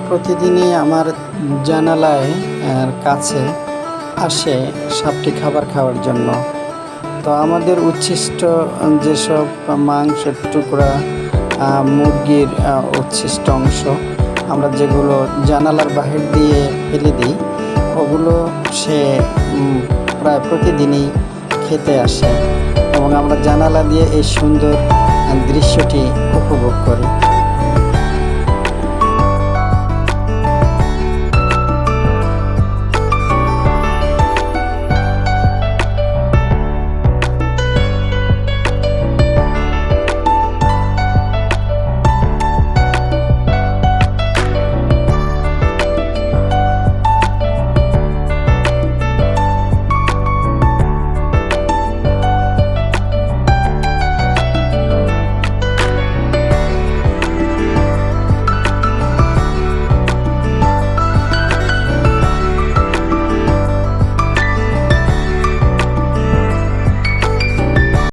প্রতিদিনই আমার জানালায় কাছে আসে সাপটি খাবার খাওয়ার জন্য। তো আমাদের উচ্ছিষ্ট যেসব মাংসের টুকরা, মুরগির উচ্ছিষ্ট অংশ আমরা যেগুলো জানালার বাহির দিয়ে ফেলে দিই, ওগুলো সে প্রায় প্রতিদিনই খেতে আসে এবং আমরা জানালা দিয়ে এই সুন্দর দৃশ্যটি উপভোগ করি।